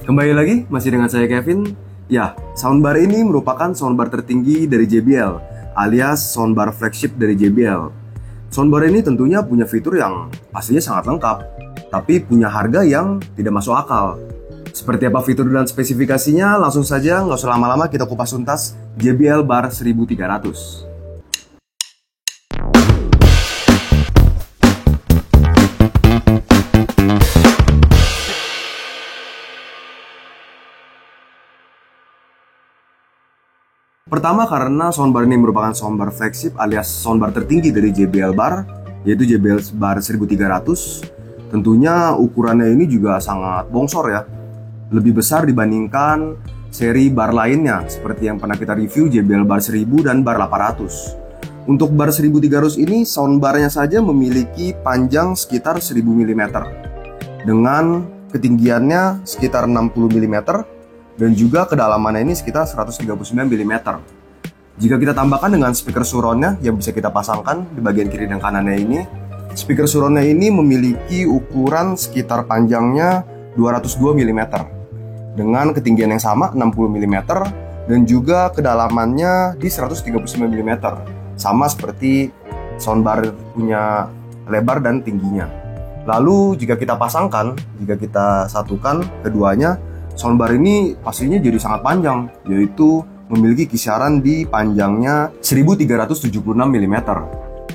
Kembali lagi, masih dengan saya Kevin. Ya, soundbar ini merupakan soundbar tertinggi dari JBL, alias soundbar flagship dari JBL. Soundbar ini tentunya punya fitur yang pastinya sangat lengkap, tapi punya harga yang tidak masuk akal. Seperti apa fitur dan spesifikasinya, langsung saja nggak usah lama-lama kita kupas tuntas JBL Bar 1300. Pertama, karena soundbar ini merupakan soundbar flagship alias soundbar tertinggi dari JBL Bar, yaitu JBL Bar 1300. Tentunya ukurannya ini juga sangat bongsor ya, lebih besar dibandingkan seri bar lainnya seperti yang pernah kita review JBL Bar 1000 dan Bar 800. Untuk Bar 1300 ini soundbarnya saja memiliki panjang sekitar 1000 mm dengan ketinggiannya sekitar 60 mm dan juga kedalamannya ini sekitar 139 mm. Jika kita tambahkan dengan speaker surroundnya yang bisa kita pasangkan di bagian kiri dan kanannya ini, speaker surroundnya ini memiliki ukuran sekitar panjangnya 202 mm dengan ketinggian yang sama 60 mm dan juga kedalamannya di 139 mm, sama seperti soundbar punya lebar dan tingginya. Lalu jika kita pasangkan, jika kita satukan keduanya, soundbar ini pastinya jadi sangat panjang, yaitu memiliki kisaran di panjangnya 1376 mm.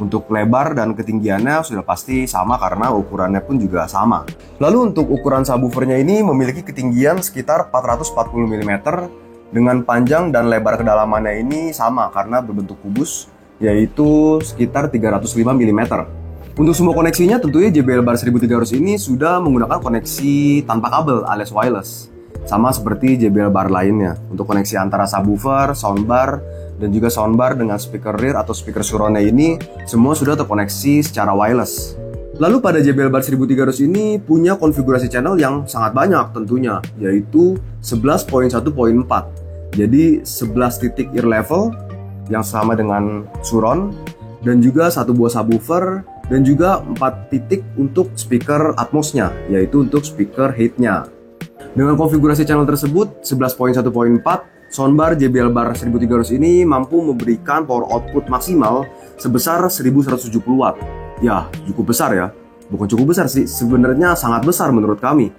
Untuk lebar dan ketinggiannya sudah pasti sama karena ukurannya pun juga sama. Lalu untuk ukuran subwoofernya ini memiliki ketinggian sekitar 440 mm dengan panjang dan lebar kedalamannya ini sama karena berbentuk kubus, yaitu sekitar 305 mm. Untuk semua koneksinya tentunya JBL Bar 1300 ini sudah menggunakan koneksi tanpa kabel alias wireless, sama seperti JBL Bar lainnya. Untuk koneksi antara subwoofer, soundbar, dan juga soundbar dengan speaker rear atau speaker surroundnya ini semua sudah terkoneksi secara wireless. Lalu pada JBL Bar 1300 ini punya konfigurasi channel yang sangat banyak tentunya, yaitu 11.1.4. Jadi 11 titik ear level yang sama dengan surround, dan juga satu buah subwoofer, dan juga 4 titik untuk speaker Atmos-nya, yaitu untuk speaker head-nya. Dengan konfigurasi channel tersebut 11.1.4, soundbar JBL Bar 1300 ini mampu memberikan power output maksimal sebesar 1170 watt. Ya, cukup besar ya. Bukan cukup besar sih, sebenarnya sangat besar menurut kami.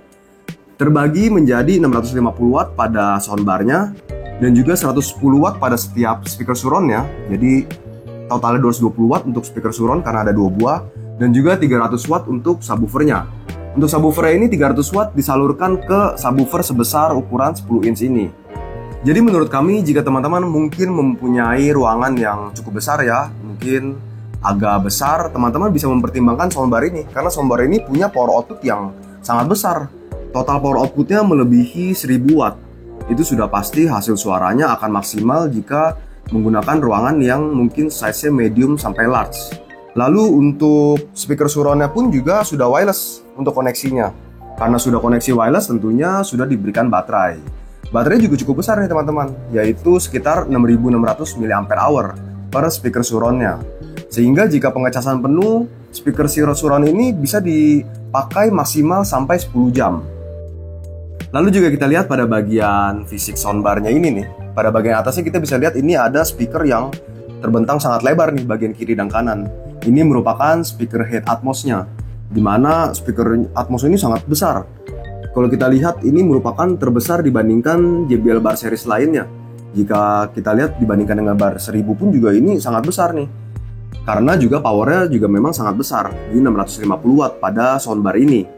Terbagi menjadi 650 watt pada soundbarnya dan juga 110 watt pada setiap speaker surroundnya. Jadi totalnya 220 watt untuk speaker surround karena ada 2 buah, dan juga 300 watt untuk subwoofernya. Untuk subwoofer ini 300 watt disalurkan ke subwoofer sebesar ukuran 10 inch ini. Jadi menurut kami jika teman-teman mungkin mempunyai ruangan yang cukup besar ya, mungkin agak besar, teman-teman bisa mempertimbangkan soundbar ini karena soundbar ini punya power output yang sangat besar. Total power outputnya melebihi 1000 watt. Itu sudah pasti hasil suaranya akan maksimal jika menggunakan ruangan yang mungkin size-nya medium sampai large. Lalu untuk speaker surroundnya pun juga sudah wireless untuk koneksinya. Karena sudah koneksi wireless tentunya sudah diberikan baterai. Baterainya juga cukup besar nih teman-teman, yaitu sekitar 6600 mAh per speaker surroundnya. Sehingga jika pengecasan penuh, speaker surround ini bisa dipakai maksimal sampai 10 jam. Lalu juga kita lihat pada bagian fisik soundbarnya ini nih. Pada bagian atasnya kita bisa lihat ini ada speaker yang terbentang sangat lebar nih bagian kiri dan kanan. Ini merupakan speaker head Atmos-nya, di mana speaker Atmos ini sangat besar. Kalau kita lihat ini merupakan terbesar dibandingkan JBL Bar series lainnya. Jika kita lihat dibandingkan dengan Bar 1000 pun juga ini sangat besar nih. Karena juga powernya juga memang sangat besar, di 650 watt pada soundbar ini.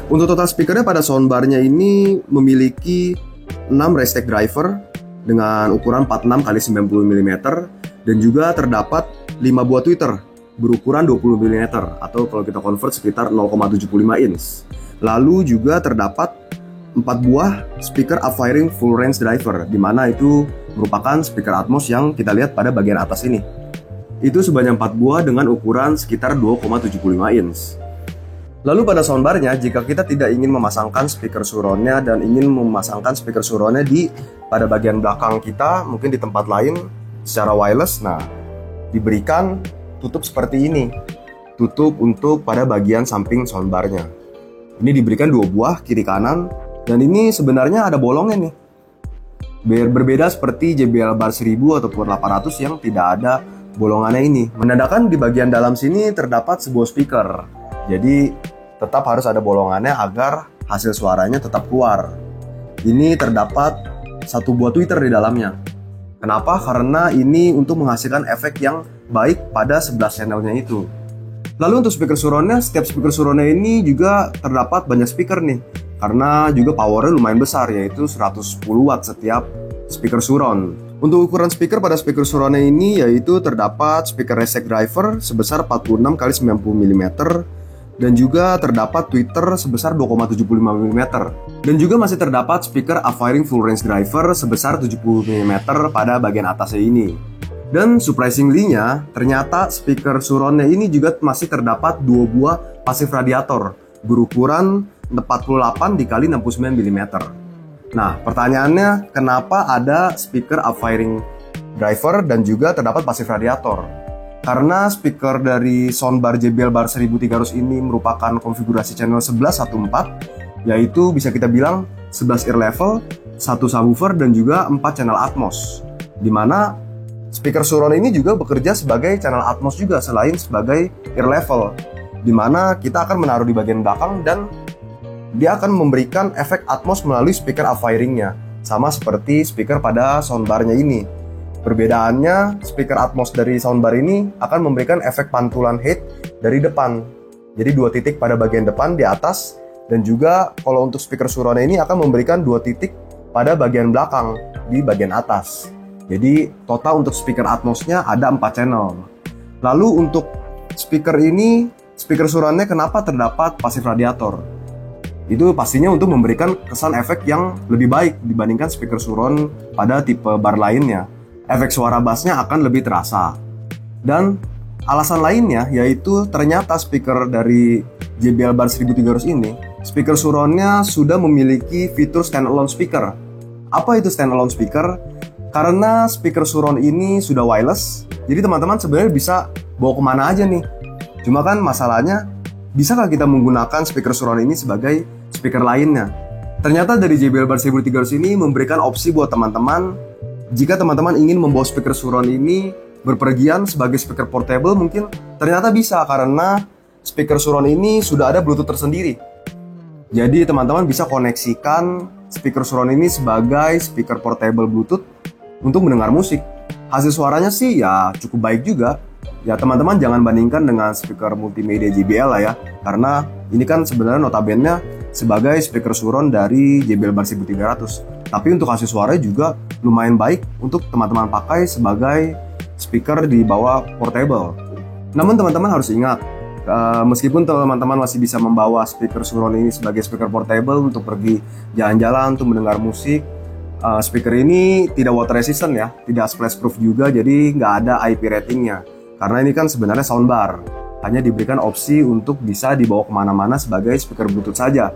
Untuk total speakernya pada soundbarnya ini memiliki 6 racetrack driver dengan ukuran 46 x 90 mm dan juga terdapat 5 buah tweeter berukuran 20 mm atau kalau kita convert sekitar 0,75 inch. Lalu juga terdapat 4 buah speaker up-firing full range driver, di mana itu merupakan speaker Atmos yang kita lihat pada bagian atas ini. Itu sebanyak 4 buah dengan ukuran sekitar 2,75 inch. Lalu pada soundbarnya, jika kita tidak ingin memasangkan speaker surroundnya dan ingin memasangkan speaker surroundnya pada bagian belakang kita, mungkin di tempat lain secara wireless, nah diberikan tutup seperti ini, tutup untuk pada bagian samping soundbarnya. Ini diberikan 2 buah kiri kanan Dan ini sebenarnya ada bolongnya nih. Berbeda seperti JBL Bar 1000 ataupun 800 yang tidak ada bolongannya ini. Menandakan di bagian dalam sini terdapat sebuah speaker. Jadi tetap harus ada bolongannya agar hasil suaranya tetap keluar. Ini terdapat satu buah tweeter di dalamnya. Kenapa? Karena ini untuk menghasilkan efek yang baik pada 11 channelnya itu. Lalu untuk speaker surroundnya, setiap speaker surroundnya ini juga terdapat banyak speaker nih. Karena juga powernya lumayan besar, yaitu 110 watt setiap speaker surround. Untuk ukuran speaker pada speaker surroundnya ini yaitu terdapat speaker resek driver sebesar 46 x 90 mm dan juga terdapat tweeter sebesar 2,75 mm. Dan juga masih terdapat speaker up-firing full range driver sebesar 70 mm pada bagian atasnya ini. Dan surprisingly-nya, ternyata speaker surround-nya ini juga masih terdapat dua buah pasif radiator berukuran 48 dikali 69 mm. Nah, pertanyaannya kenapa ada speaker up-firing driver dan juga terdapat pasif radiator? Karena speaker dari soundbar JBL Bar 1300 ini merupakan konfigurasi channel 1114, yaitu bisa kita bilang 11 ear level, 1 subwoofer dan juga 4 channel Atmos. Dimana speaker surround ini juga bekerja sebagai channel Atmos juga selain sebagai ear level, dimana kita akan menaruh di bagian belakang dan dia akan memberikan efek Atmos melalui speaker up-firingnya, sama seperti speaker pada soundbarnya ini. Perbedaannya, speaker Atmos dari soundbar ini akan memberikan efek pantulan head dari depan. Jadi 2 titik pada bagian depan di atas, dan juga kalau untuk speaker surround ini akan memberikan 2 titik pada bagian belakang di bagian atas. Jadi total untuk speaker Atmosnya ada 4 channel. Lalu untuk speaker ini, speaker surroundnya kenapa terdapat pasif radiator? Itu pastinya untuk memberikan kesan efek yang lebih baik dibandingkan speaker surround pada tipe bar lainnya. Efek suara bassnya akan lebih terasa. Dan alasan lainnya yaitu ternyata speaker dari JBL Bar 1300 ini, speaker surroundnya sudah memiliki fitur standalone speaker. Apa itu standalone speaker? Karena speaker surround ini sudah wireless, jadi teman-teman sebenarnya bisa bawa kemana aja nih. Cuma kan masalahnya, bisakah kita menggunakan speaker surround ini sebagai speaker lainnya? Ternyata dari JBL Bar 1300 ini memberikan opsi buat teman-teman. Jika teman-teman ingin membawa speaker surround ini berpergian sebagai speaker portable, mungkin ternyata bisa karena speaker surround ini sudah ada Bluetooth tersendiri. Jadi teman-teman bisa koneksikan speaker surround ini sebagai speaker portable Bluetooth untuk mendengar musik. Hasil suaranya sih ya cukup baik juga. Ya teman-teman jangan bandingkan dengan speaker multimedia JBL lah ya, karena ini kan sebenarnya notabene sebagai speaker surround dari JBL Bar 1300. Tapi untuk hasil suara juga lumayan baik untuk teman-teman pakai sebagai speaker di bawah portable. Namun teman-teman harus ingat, meskipun teman-teman masih bisa membawa speaker surround ini sebagai speaker portable untuk pergi jalan-jalan, untuk mendengar musik, speaker ini tidak water resistant ya, tidak splash proof juga, jadi nggak ada IP ratingnya. Karena ini kan sebenarnya soundbar, hanya diberikan opsi untuk bisa dibawa kemana-mana sebagai speaker Bluetooth saja.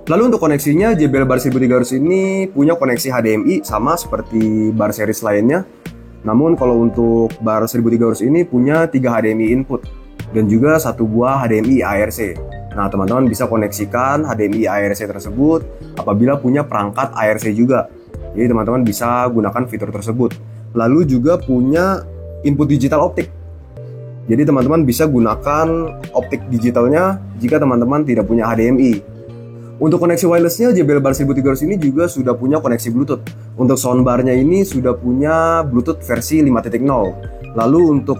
Lalu untuk koneksinya, JBL Bar 1300 ini punya koneksi HDMI sama seperti bar series lainnya. Namun kalau untuk Bar 1300 ini punya 3 HDMI input dan juga 1 buah HDMI ARC. Nah, teman-teman bisa koneksikan HDMI ARC tersebut apabila punya perangkat ARC juga. Jadi teman-teman bisa gunakan fitur tersebut. Lalu juga punya input digital optik. Jadi teman-teman bisa gunakan optik digitalnya jika teman-teman tidak punya HDMI. Untuk koneksi wirelessnya, JBL Bar 1300 ini juga sudah punya koneksi Bluetooth. Untuk soundbarnya ini sudah punya Bluetooth versi 5.0. Lalu untuk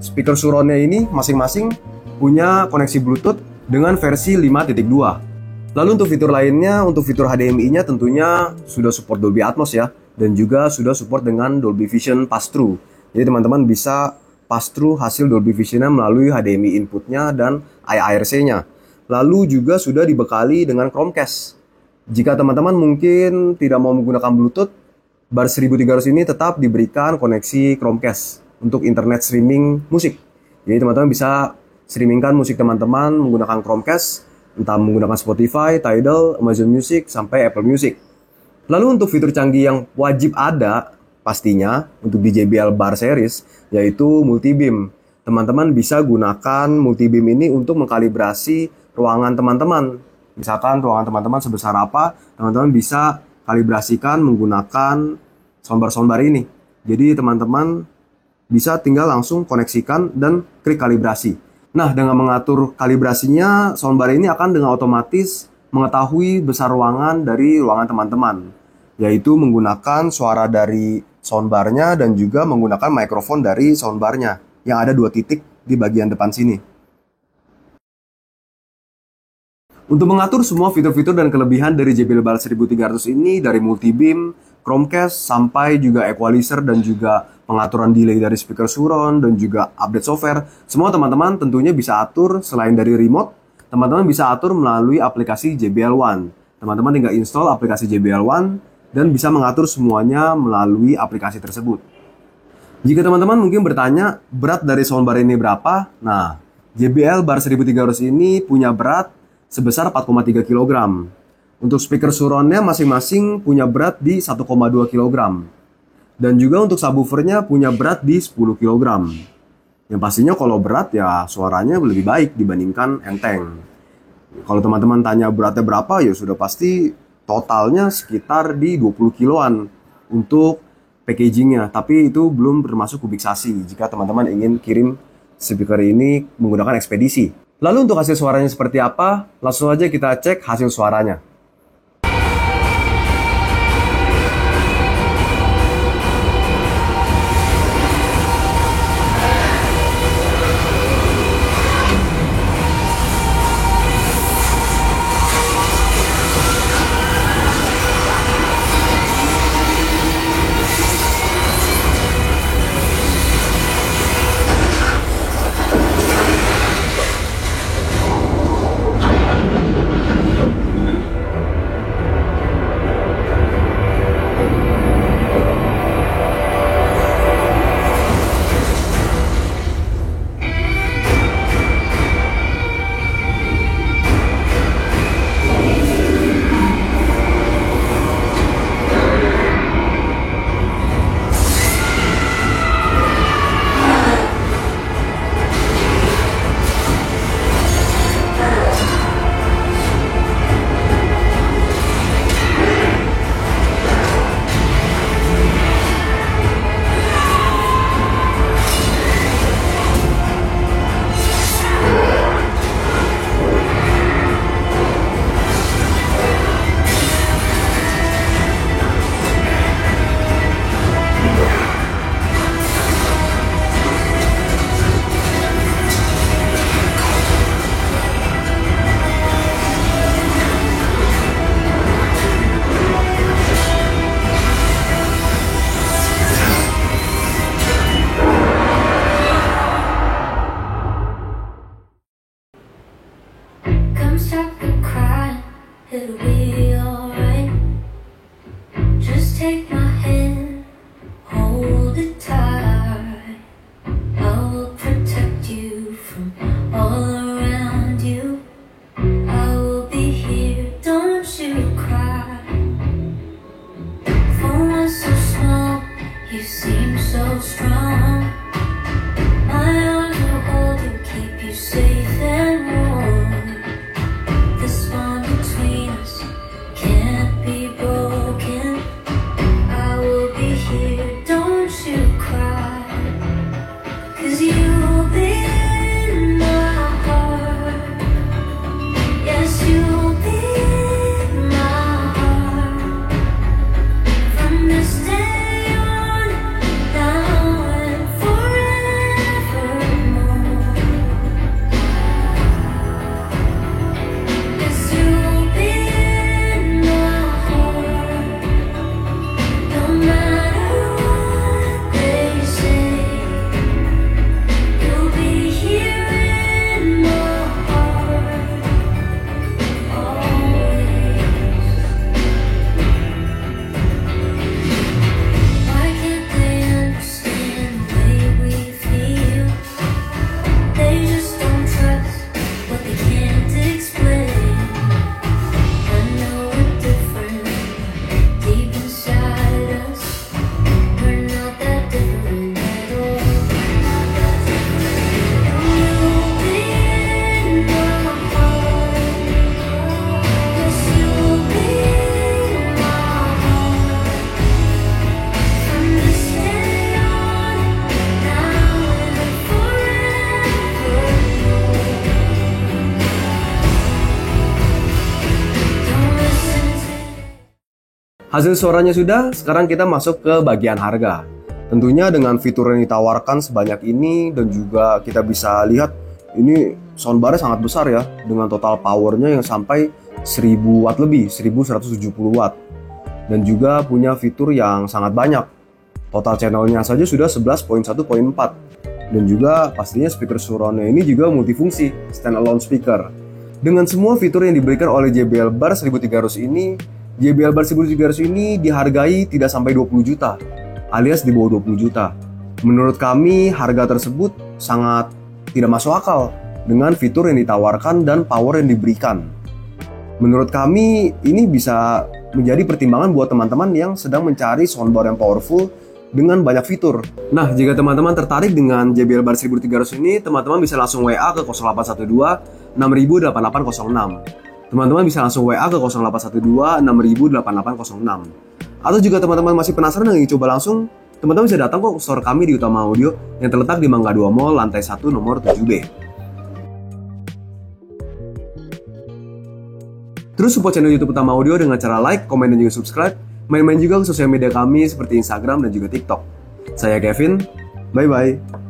speaker surroundnya ini masing-masing punya koneksi Bluetooth dengan versi 5.2. Lalu untuk fitur lainnya, untuk fitur HDMI-nya tentunya sudah support Dolby Atmos ya, dan juga sudah support dengan Dolby Vision Pass-Through. Jadi teman-teman bisa pass-through hasil Dolby Vision-nya melalui HDMI inputnya dan ARC-nya. Lalu juga sudah dibekali dengan Chromecast. Jika teman-teman mungkin tidak mau menggunakan Bluetooth, Bar 1300 ini tetap diberikan koneksi Chromecast untuk internet streaming musik. Jadi teman-teman bisa streamingkan musik teman-teman menggunakan Chromecast, entah menggunakan Spotify, Tidal, Amazon Music, sampai Apple Music. Lalu untuk fitur canggih yang wajib ada pastinya untuk di JBL Bar Series, yaitu multibeam. Teman-teman bisa gunakan multibeam ini untuk mengkalibrasi ruangan teman-teman. Misalkan ruangan teman-teman sebesar apa, teman-teman bisa kalibrasikan menggunakan soundbar ini. Jadi teman-teman bisa tinggal langsung koneksikan dan klik kalibrasi. Nah, dengan mengatur kalibrasinya, soundbar ini akan dengan otomatis mengetahui besar ruangan dari ruangan teman-teman, yaitu menggunakan suara dari soundbarnya dan juga menggunakan mikrofon dari soundbarnya yang ada 2 titik di bagian depan sini. Untuk mengatur semua fitur-fitur dan kelebihan dari JBL Bar 1300 ini, dari multi-beam, Chromecast, sampai juga equalizer dan juga pengaturan delay dari speaker surround dan juga update software, semua teman-teman tentunya bisa atur selain dari remote, teman-teman bisa atur melalui aplikasi JBL One. Teman-teman tinggal install aplikasi JBL One dan bisa mengatur semuanya melalui aplikasi tersebut. Jika teman-teman mungkin bertanya, berat dari soundbar ini berapa? Nah, JBL Bar 1300 ini punya berat sebesar 4,3 kg. Untuk speaker surround-nya masing-masing punya berat di 1,2 kg. Dan juga untuk subwoofernya punya berat di 10 kg. Yang pastinya kalau berat ya suaranya lebih baik dibandingkan enteng. Kalau teman-teman tanya beratnya berapa, ya sudah pasti totalnya sekitar di 20 kiloan untuk packagingnya. Tapi itu belum termasuk kubiksasi jika teman-teman ingin kirim speaker ini menggunakan ekspedisi. Lalu untuk hasil suaranya seperti apa? Langsung aja kita cek hasil suaranya. It'll be alright. Just take my hand, hold it tight. I will protect you from all around you. I will be here, don't you cry. For one so small, you seem so strong. My arms will hold you, keep you safe and warm. This bond between us can't be broken. I will be here, don't you cry. 'Cause you'll be in my heart. Yes, you'll be in my heart. From this day on, now and Hasil suaranya sudah, sekarang kita masuk ke bagian harga. Tentunya dengan fitur yang ditawarkan sebanyak ini dan juga kita bisa lihat ini soundbarnya sangat besar ya, dengan total powernya yang sampai 1000 watt lebih, 1170 watt. Dan juga punya fitur yang sangat banyak. Total channelnya saja sudah 11.1.4. Dan juga pastinya speaker surroundnya ini juga multifungsi, standalone speaker. Dengan semua fitur yang diberikan oleh JBL Bar 1300 ini, JBL Bar 1300 ini dihargai tidak sampai 20 juta, alias di bawah 20 juta. Menurut kami, harga tersebut sangat tidak masuk akal dengan fitur yang ditawarkan dan power yang diberikan. Menurut kami, ini bisa menjadi pertimbangan buat teman-teman yang sedang mencari soundbar yang powerful dengan banyak fitur. Nah, jika teman-teman tertarik dengan JBL Bar 1300 ini, teman-teman bisa langsung WA ke 0812 6000 8806. Teman-teman bisa langsung WA ke 0812 6000 8806. Atau jika teman-teman masih penasaran dan ingin coba langsung, teman-teman bisa datang kok ke store kami di Utama Audio yang terletak di Mangga 2 Mall, lantai 1 nomor 7B. Terus support channel YouTube Utama Audio dengan cara like, komen, dan juga subscribe. Main-main juga ke sosial media kami seperti Instagram dan juga TikTok. Saya Kevin, bye-bye.